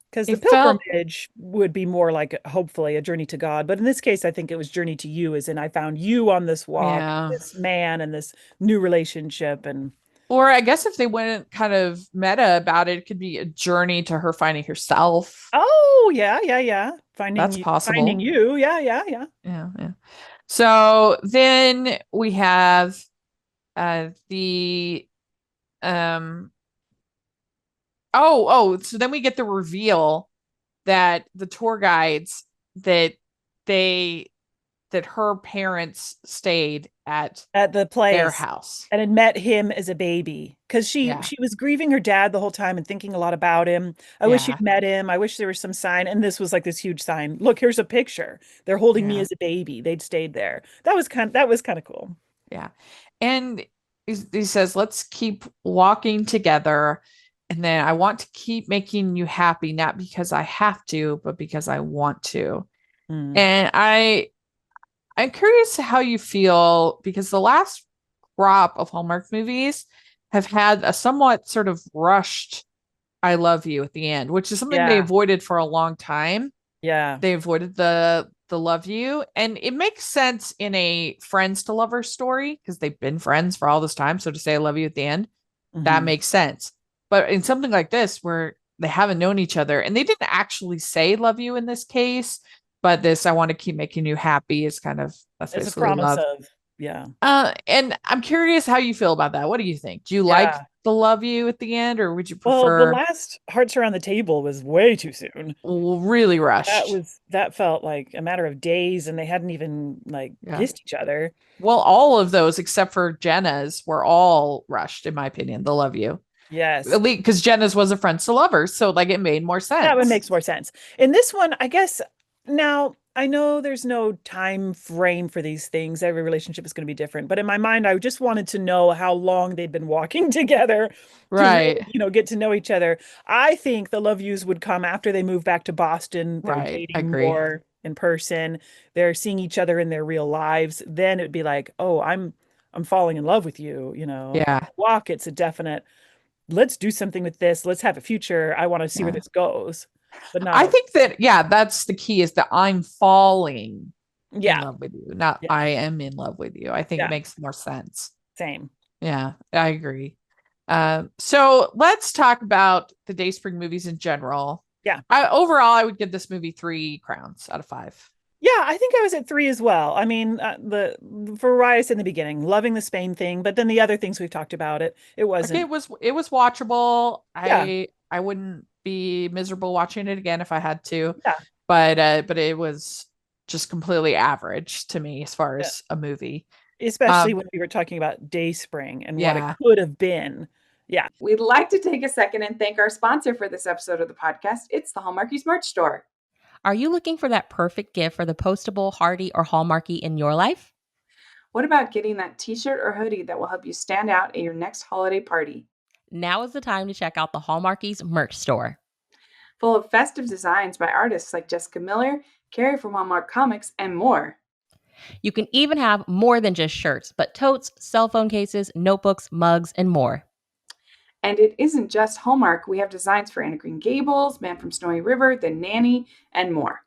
because the It felt, pilgrimage would be more like hopefully a journey to God. But in this case, I think it was journey to you, as in I found you on this walk, yeah. this man and this new relationship. And Or I guess if they went kind of meta about it, it could be a journey to her finding herself. oh yeah, yeah, yeah. Finding That's you, finding possible. you. Yeah, yeah, yeah. Yeah, yeah. So then we have the um so then we get the reveal that the tour guides that they that her parents stayed at At the their place. house. And had met him as a baby because she Yeah. she was grieving her dad the whole time and thinking a lot about him. I wish Yeah. you'd met him. I wish there was some sign. And this was like this huge sign. Look, here's a picture. They're holding me Yeah. as a baby. They'd stayed there. That was kind of cool. Yeah. And he says, let's keep walking together. And then I want to keep making you happy, not because I have to, but because I want to. Mm. And I'm curious how you feel because the last crop of Hallmark movies have had a somewhat sort of rushed I love you at the end, which is something they Yeah. avoided for a long time. Yeah. They avoided the love you, and it makes sense in a friends to lovers story because they've been friends for all this time. So to say I love you at the end, that Mhm. makes sense. But in something like this where they haven't known each other and they didn't actually say love you in this case, but this I want to keep making you happy is kind of that's It's a basically promise love. of, yeah. And I'm curious how you feel about that. What do you think? Do you like Yeah. the love you at the end, or would you Well, the prefer last Hearts Around the Table was way too soon. really rushed? That felt like a matter of days and they hadn't even like Yeah. kissed each other. Well, all of those except for Jenna's were all rushed, in my opinion. The love you. Yes. At least because Jenna's was a friends to lovers, so like it made more That one sense. makes more sense. In this one, I guess now I know there's no time frame for these things. Every relationship is going to be different. But in my mind, I just wanted to know how long they'd been walking together to really, Right. get to know each other. I think the love yous would come after they move back to Boston. They're Right. I dating agree. more in person. They're seeing each other in their real lives. Then it'd be like, oh, I'm falling in love with you, Yeah. Walk, it's a definite, let's do something with this. Let's have a future. I want to see where Yeah. this goes. But not I a think that, yeah, that's the key is that I'm falling in yeah, love with you, not yeah, I am in love with you. I think it yeah, makes more sense. same. Yeah, I agree. So let's talk about the Dayspring movies in general. Yeah. Overall, I would give this movie 3 crowns out of 5. Yeah, I think I was at 3 as well. I mean, the for why I said in the beginning, loving the Spain thing, but then the other things we've talked about, it Like wasn't. it was watchable. Yeah, I wouldn't be miserable watching it again if I had to, yeah, but it was just completely average to me as far yeah. as a movie. Especially Um, when we were talking about Dayspring and what it yeah. could have been. Yeah. We'd like to take a second and thank our sponsor for this episode of the podcast. It's the Hallmarkies merch store. Are you looking for that perfect gift for the postable, hardy, or Hallmarky in your life? What about getting that t-shirt or hoodie that will help you stand out at your next holiday party? Now is the time to check out the Hallmarkies merch store. Full of festive designs by artists like Jessica Miller, Carrie from Hallmark Comics, and more. You can even have more than just shirts, but totes, cell phone cases, notebooks, mugs, and more. And it isn't just Hallmark. We have designs for Anna Green Gables, Man from Snowy River, The Nanny, and more.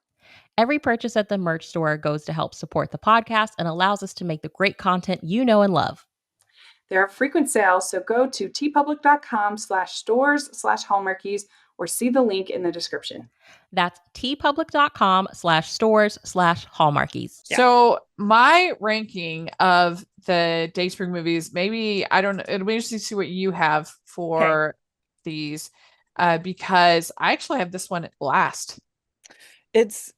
Every purchase at the merch store goes to help support the podcast and allows us to make the great content you know and love. There are frequent sales, so go to tpublic.com/stores/hallmarkies or see the link in the description. That's tpublic.com/stores/hallmarkies. Yeah. So my ranking of the Dayspring movies, maybe I don't know, it'll be interesting to see what you have for these, because I actually have this one last. It's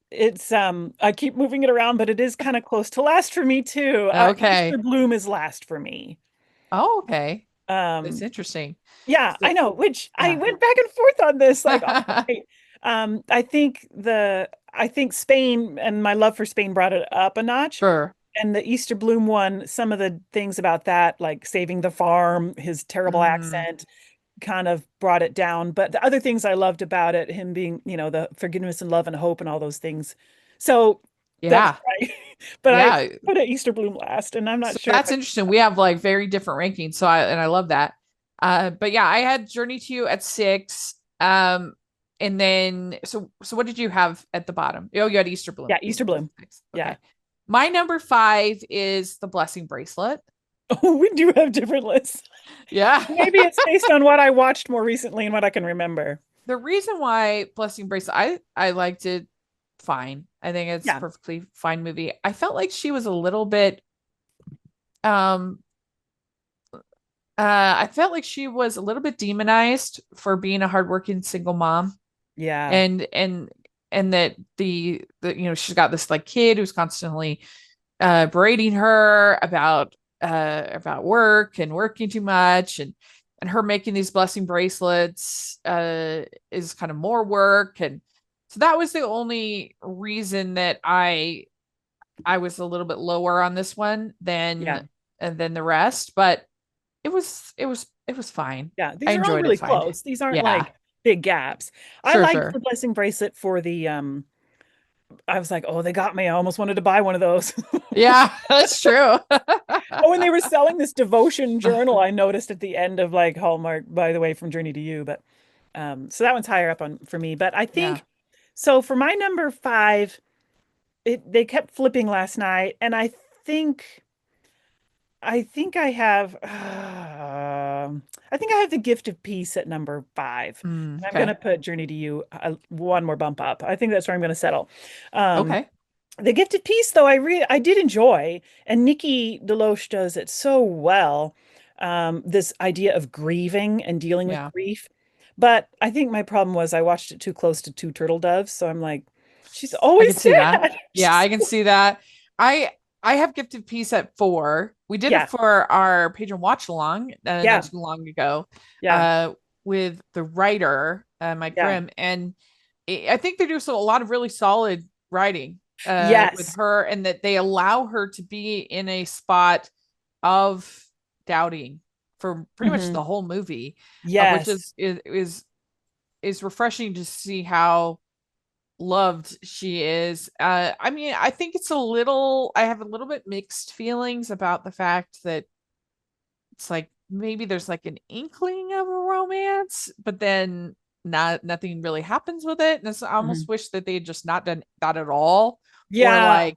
I keep moving it around, but it is kind of close to last for me too. Okay. Easter Bloom is last for me. Oh, okay. That's Um, interesting. yeah, So- I know, which I yeah. went back and forth on this. Like, okay, I think Spain and my love for Spain brought it up a notch. Sure. And the Easter Bloom one, some of the things about that, like saving the farm, his terrible Mm, accent, kind of brought it down. But the other things I loved about it, him being, the forgiveness and love and hope and all those things. So that's yeah. right. But I Yeah. put a Easter Bloom last, and I'm not So sure. that's interesting. We have like very different rankings. So I love that. But yeah, I had Journey to You at 6. And then so what did you have at the bottom? Oh, you had Easter Bloom. Yeah, Easter Bloom. 6. Yeah. Okay. My number 5 is The Blessing Bracelet. Oh, we do have different lists. Yeah. Maybe it's based on what I watched more recently and what I can remember. The reason why Blessing Bracelet, I liked it fine. I think it's a Yeah. perfectly fine movie. I felt like she was a little bit I felt like she was a little bit demonized for being a hardworking single mom. Yeah. And that the she's got this like kid who's constantly berating her about work and working too much, and her making these blessing bracelets is kind of more work. And so that was the only reason that I was a little bit lower on this one than the rest, but it was fine. Yeah, I these are all enjoyed it really fine. close. These aren't Yeah. like big gaps. I Sure, liked sure. the blessing bracelet for the I was like, oh, they got me. I almost wanted to buy one of those. Yeah, that's true. Oh, and they were selling this devotion journal I noticed at the end of like Hallmark, by the way, from Journey to You. But so that one's higher up on for me. But I think Yeah. so for my number 5, they kept flipping last night, and I have I think I have the Gift of Peace at number 5. And I'm going Okay. to put Journey to You one more bump up. I think that's where I'm going to settle. Um, Okay. the Gift of Peace, though, I did enjoy, and Nikki DeLoach does it so well. This idea of grieving and dealing with Yeah. grief. But I think my problem was I watched it too close to Two Turtle Doves, so I'm like, she's I always can see that. sad. Yeah, I can see that. I have Gifted Peace at 4. We did Yeah. it for our patron watch along Yeah. not too long ago. Yeah. With the writer, Mike Yeah. Grimm, and I think they do a lot of really solid writing with Yes. her, and that they allow her to be in a spot of doubting for pretty much Mhm. the whole movie, which Yes. is refreshing to see how loved she is. I mean, I think I have a little bit mixed feelings about the fact that it's like maybe there's like an inkling of a romance, but then nothing really happens with it. And I Mhm. almost wish that they had just not done that at all, or Yeah.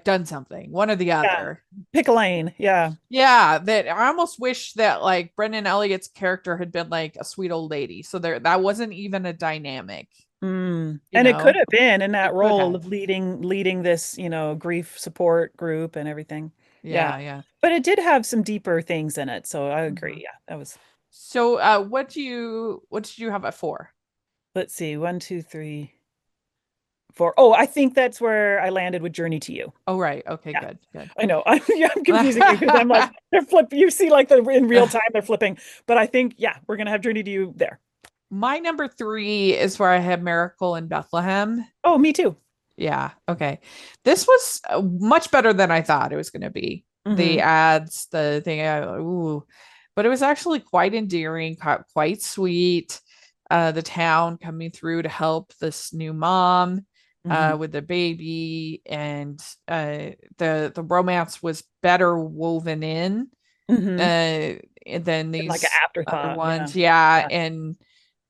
done something, one or the Yeah. other. Pick a lane. Yeah. Yeah, that I almost wish that like Brendan Elliott's character had been like a sweet old lady. So that wasn't even a dynamic, Mm. you And it could know. have been in that It could role have. of leading this, grief support group and everything. Yeah. Yeah, yeah. But it did have some deeper things in it, so I agree. Mhm. Yeah, that was, So what did you have it for? let's see, one, two, three, four. Oh, I think that's where I landed with Journey to You. Oh, right. Okay, Yeah, good, good. I know. I'm confusing you because I'm like, they're you see like in real time they're flipping. But I think, yeah, we're gonna have Journey to You there. My number three is where I had Miracle in Bethlehem. Oh, me too. Yeah. Okay. This was much better than I thought it was going to be. The Hmm. ads, the thing, but it was actually quite endearing, quite sweet. The town coming through to help this new mom, Hmm. with the baby, and the romance was better woven in, Hmm. uh, than Like an these other afterthought. Yeah. ones. Yeah, Yeah. and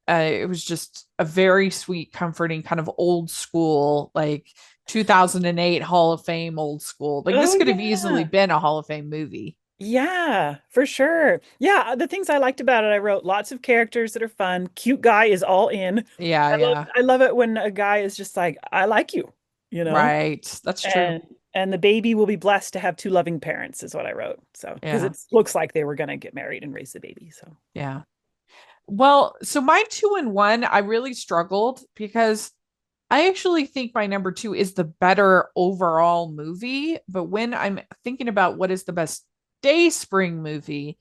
it was just a very sweet, comforting kind of old school, like 2008 Hall of Fame old school. Like this Oh could have easily yeah. been a Hall of Fame movie. Yeah, for sure. Yeah, the things I liked about it, I wrote lots of characters that are fun. Cute guy is all in. Yeah, yeah. I love it when a guy is just like, I like you, you know? Right. That's true. And the baby will be blessed to have two loving parents is what I wrote. So, because Yeah. it looks like they were going to get married and raise the baby. So, Yeah. Well, so my two and one, I really struggled because I actually think my number two is the better overall movie. But when I'm thinking about what is the best Dayspring movie,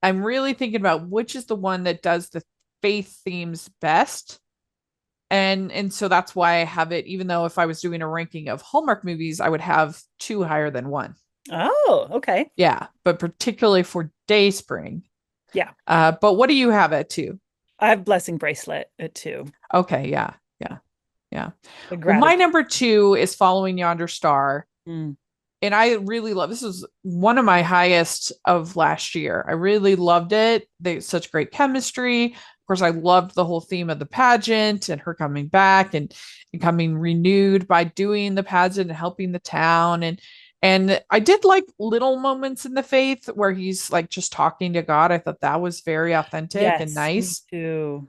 I'm really thinking about which is the one that does the faith themes best. And so that's why I have it, even though if I was doing a ranking of Hallmark movies, I would have two higher than one. oh, okay. Yeah, but particularly for Dayspring. Yeah. But what do you have at two? I have Blessing Bracelet at two. Okay, yeah, yeah, yeah. The Well, my gratitude. number two is Following Yonder Star. Mm. And I really love this is one of my highest of last year. I really loved it. They such great chemistry. Of course, I loved the whole theme of the pageant and her coming back and coming renewed by doing the pageant and helping the town. And I did like little moments in the faith where he's like just talking to God. I thought that was very authentic and Yes, me nice. too.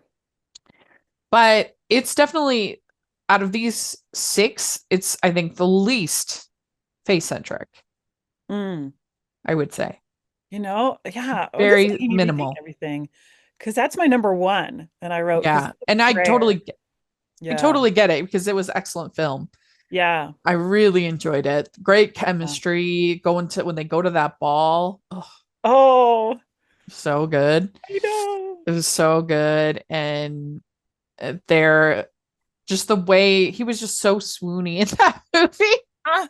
But it's definitely out of these six, it's I think the least faith centric, Mm. I would say. Yeah. Oh, this is Very making me rethink minimal. everything because that's my number one. And I wrote because Yeah. And prayer. I Yeah. totally get it because it was excellent film. Yeah. I really enjoyed it. Great Yeah. chemistry going to when they go to that ball. Oh, Oh, so good. I know. It was so good. And they're just the way he was just so swoony in that movie. Ah, Tom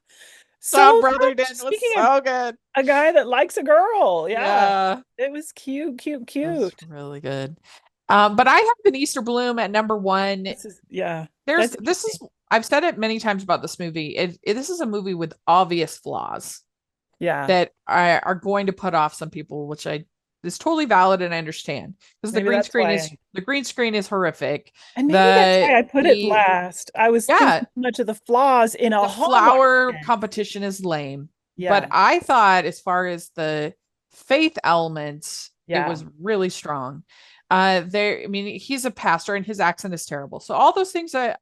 so Brotherton much. was Speaking of so good. a guy that likes a girl. Yeah. Yeah. It was cute, cute, It was cute. really good. But I have an Easter Bloom at number one. Yeah, There's that's this interesting. is I've said it many times about this movie. This is a movie with obvious flaws Yeah. that are going to put off some people, which I is totally valid and I understand because Maybe that's why. the green screen is horrific. And maybe that's The why I put it the last. I was yeah, thinking too much of the flaws in a the Hallmark flower sense. competition is lame. But Yeah. I thought as far as the faith elements, it Yeah. was really strong. I mean, he's a pastor and his accent is terrible. So all those things are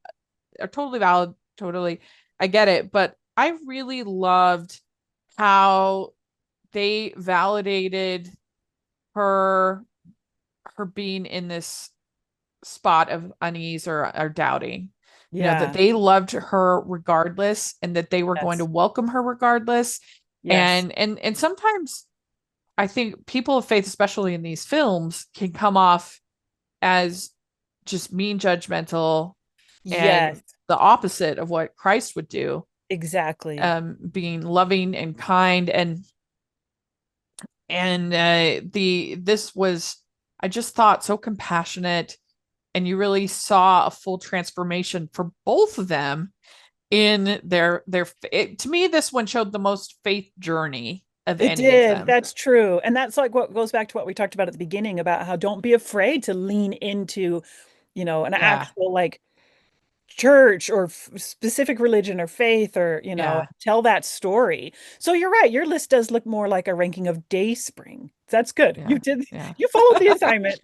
totally valid, totally. I get it, but I really loved how they validated her her being in this spot of unease or doubting. You know, that Yeah. they loved her regardless and that they were going to Yes. welcome her regardless. Yes. And sometimes I think people of faith, especially in these films, can come off as just mean, judgmental, and Yes. the opposite of what Christ would do. Exactly. Being loving and kind, and this was, I just thought, so compassionate, and you really saw a full transformation for both of them in to me, this one showed the most faith journey of It any of did. them. That's true. And that's like what goes back to what we talked about at the beginning about how don't be afraid to lean into, an Yeah. actual like church or specific religion or faith, or, Yeah. tell that story. So you're right. Your list does look more like a ranking of Dayspring. That's good. Yeah. Yeah. You followed the assignment.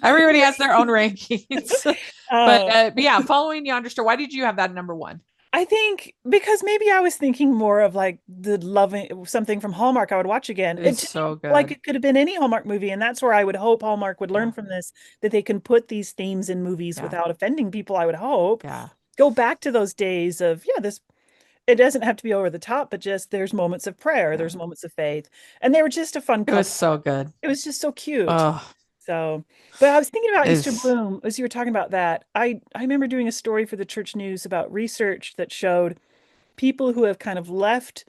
Everybody has their own rankings. Uh, But yeah, following Yonder Star, why did you have that number one? I think because maybe I was thinking more of like the loving something from Hallmark I would watch again. It's so good. Like it could have been any Hallmark movie, and that's where I would hope Hallmark would learn Yeah. from this, that they can put these themes in movies Yeah. without offending people, I would hope. Yeah. Go back to those days of, this, it doesn't have to be over the top, but just there's moments of prayer, Yeah. there's moments of faith. And they were just a fun It was couple. so good. It was just so cute. Oh, So, but I was thinking about Easter is Bloom as you were talking about that. I remember doing a story for the Church News about research that showed people who have kind of left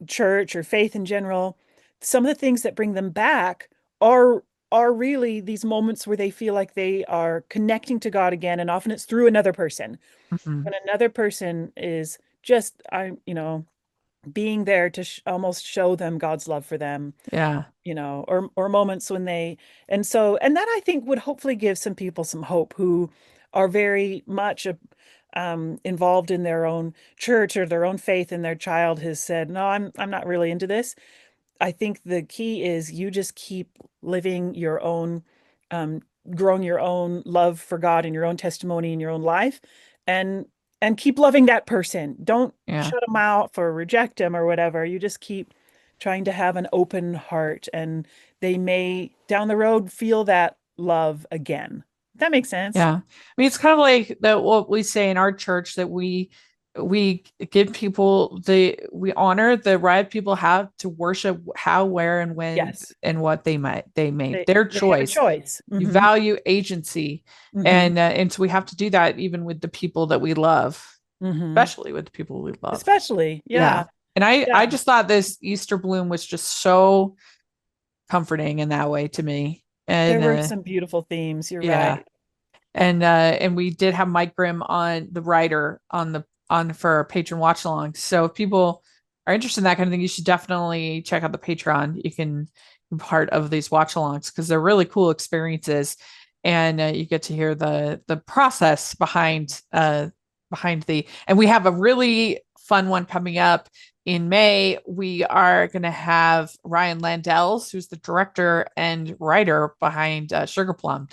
church or faith in general, some of the things that bring them back are really these moments where they feel like they are connecting to God again, and often it's through another person. mhm. When another person is just being there to almost show them God's love for them, Yeah. or moments when and that I think would hopefully give some people some hope who are very much involved in their own church or their own faith, and their child has said, no, I'm not really into this. I think the key is you just keep living your own, um, growing your own love for God and your own testimony in your own life, and keep loving that person. Don't Yeah. shut them out or reject them or whatever. You just keep trying to have an open heart, and they may down the road feel that love again. That makes sense. Yeah. I mean, it's kind of like what we say in our church, that we give people we honor the right people have to worship, how, where, and when, Yes. and what they made their They have a choice. choice. You Mhm. value agency, Mhm. and so we have to do that even with the people that we love, Mhm. especially with the people we love. Especially, yeah. And I Yeah. just thought this Easter Bloom was just so comforting in that way to me. And There were some beautiful themes. You're right. and we did have Mike Grimm on, the writer, on for our patron watch along. So if people are interested in that kind of thing, you should definitely check out the Patreon. You can be part of these watch alongs because they're really cool experiences, and you get to hear the process behind and we have a really fun one coming up in May. We are going to have Ryan Landells, who's the director and writer behind Sugar Plum.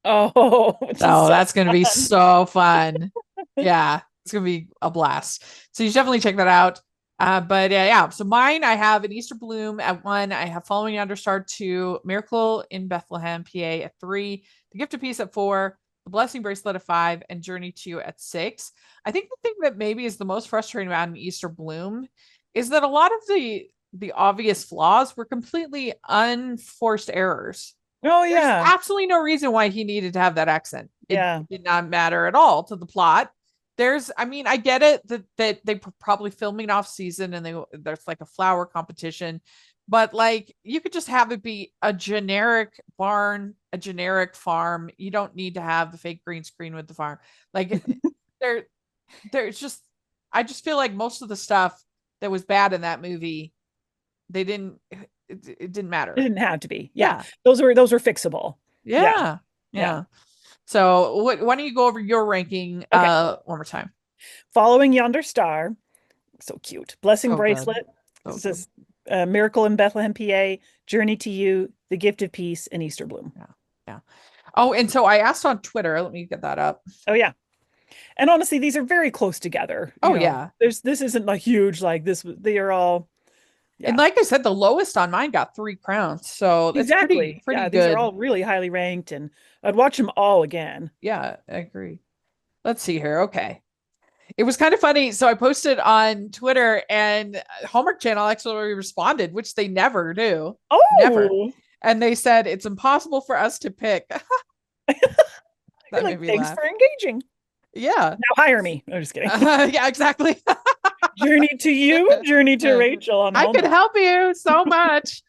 Oh, So that's going to be so fun. Yeah, it's going to be a blast. So you should definitely check that out. But yeah. So mine, I have an Easter Bloom at 1. I have Following Yonder Star 2, Miracle in Bethlehem, PA at 3, The Gift of Peace at 4, The Blessing Bracelet at 5, and Journey to You at 6. I think the thing that maybe is the most frustrating about an Easter Bloom is that a lot of the obvious flaws were completely unforced errors. Oh, There's yeah. absolutely no reason why he needed to have that accent. It Yeah. did not matter at all to the plot. I get it that they probably filming off season and there's like a flower competition, but like you could just have it be a generic barn, a generic farm. You don't need to have the fake green screen with the farm. Like there's just, I just feel like most of the stuff that was bad in that movie, it didn't matter. It didn't have to be. Yeah. Those were fixable. Yeah. Yeah. So why don't you go over your ranking one more time? Following Yonder Star. So cute. Blessing So Bracelet. good. This is Miracle in Bethlehem, PA, Journey to You, The Gift of Peace, and Easter Bloom. Yeah. Oh, and so I asked on Twitter, let me get that up. Oh, yeah. And honestly, these are very close together. Yeah. This isn't like huge like this. They are all. Yeah. And like I said, the lowest on mine got 3 crowns. So it's exactly. pretty yeah, good. These are all really highly ranked, and I'd watch them all again. Yeah, I agree. Let's see here. Okay. It was kind of funny. So I posted on Twitter and Hallmark Channel actually responded, which they never do. Oh, never. And they said, it's impossible for us to pick. Like, thanks for engaging. Yeah. Now hire me. I'm just kidding. Yeah, exactly. Journey to you, journey to Rachel on I could Hallmark. help you so much.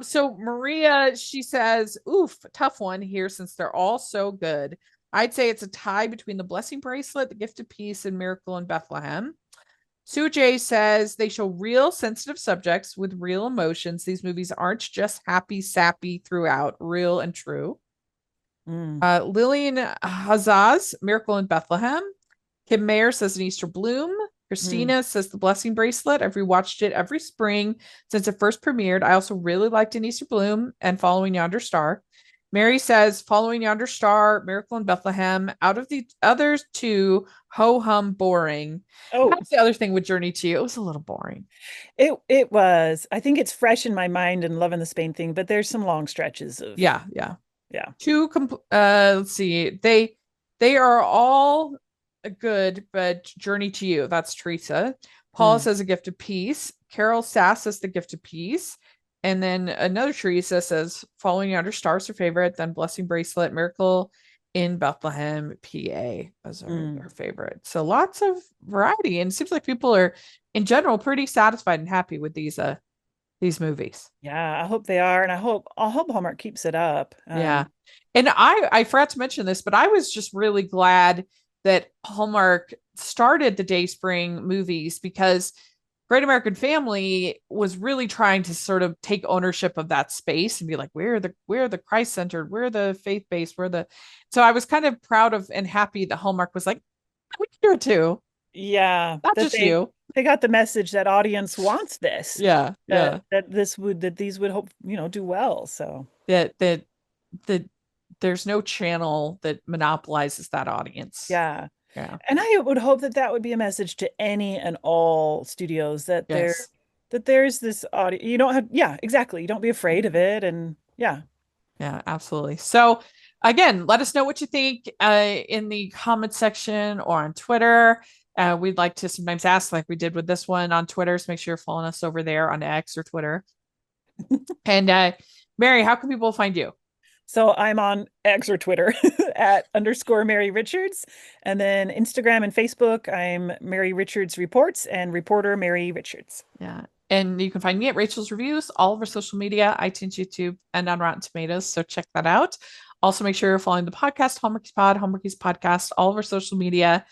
So Maria, she says, oof, tough one here since they're all so good. I'd say it's a tie between the Blessing Bracelet, the Gift of Peace, and Miracle in Bethlehem. Sue J says they show real sensitive subjects with real emotions. These movies aren't just happy, sappy throughout, real and true. Lillian Hazaz, Miracle in Bethlehem. Kim Mayer says An Easter Bloom. Christina says The Blessing Bracelet. I've rewatched it every spring since it first premiered. I also really liked An Easter Bloom and Following Yonder Star. Mary says Following Yonder Star, Miracle in Bethlehem. Out of the others two, ho-hum boring. That's the other thing with Journey to You. It was a little boring. It was. I think it's fresh in my mind and Love in the Spain thing, but there's some long stretches of yeah. Let's see. They are all good, but Journey to You. That's Teresa. Paula says A Gift of Peace. Carol Sass says The Gift of Peace. And then another Teresa says Following Yonder Star is her favorite. Then Blessing Bracelet, Miracle in Bethlehem, PA as her favorite. So lots of variety. And it seems like people are in general pretty satisfied and happy with these movies. Yeah, I hope they are. And I hope Hallmark keeps it up. Yeah. And I forgot to mention this, but I was just really glad that Hallmark started the Dayspring movies because Great American Family was really trying to sort of take ownership of that space and be like, we're the Christ centered, we're the faith based, so I was kind of proud of and happy that Hallmark was like, we can do it too. Yeah. Not just you. They got the message that audience wants this. Yeah. That these would hope, do well. So that there's no channel that monopolizes that audience. Yeah. Yeah. And I would hope that would be a message to any and all studios that there's this audience. You don't have, exactly. You don't be afraid of it. And yeah, absolutely. So again, let us know what you think in the comment section or on Twitter. We'd like to sometimes ask, like we did with this one on Twitter. So make sure you're following us over there on X or Twitter. And Mary, how can people find you? So I'm on X or Twitter at _Mary Richards. And then Instagram and Facebook, I'm Mary Richards Reports and reporter Mary Richards. Yeah. And you can find me at Rachel's Reviews, all of our social media, iTunes, YouTube, and on Rotten Tomatoes. So check that out. Also, make sure you're following the podcast, Hallmarkies Pod, Hallmarkies Podcast, all of our social media.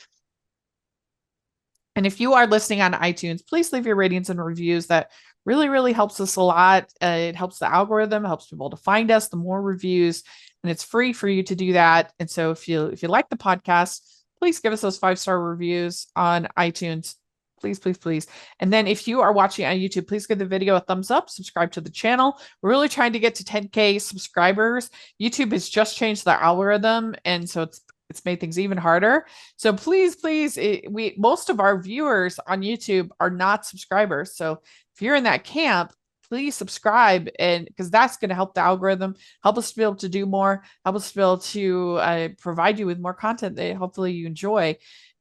And if you are listening on iTunes, please leave your ratings and reviews. That really, really helps us a lot. It helps the algorithm, helps people to find us, the more reviews, and it's free for you to do that. And so if you like the podcast, please give us those 5-star reviews on iTunes. Please, please, please. And then if you are watching on YouTube, please give the video a thumbs up, subscribe to the channel. We're really trying to get to 10K subscribers. YouTube has just changed the algorithm, and so it's made things even harder. So please, most of our viewers on YouTube are not subscribers. So if you're in that camp, please subscribe, and because that's going to help the algorithm, help us to be able to do more, help us to be able to provide you with more content that hopefully you enjoy.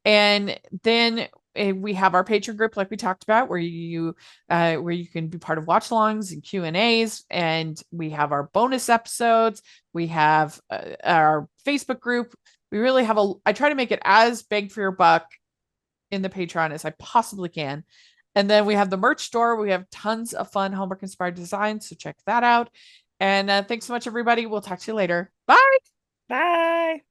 And then we have our Patreon group, like we talked about, where you can be part of watch-alongs and Q&As, and we have our bonus episodes. We have our Facebook group. We really have I try to make it as bang for your buck in the Patreon as I possibly can. And then we have the merch store. We have tons of fun Hallmark inspired designs. So check that out. And thanks so much, everybody. We'll talk to you later. Bye. Bye.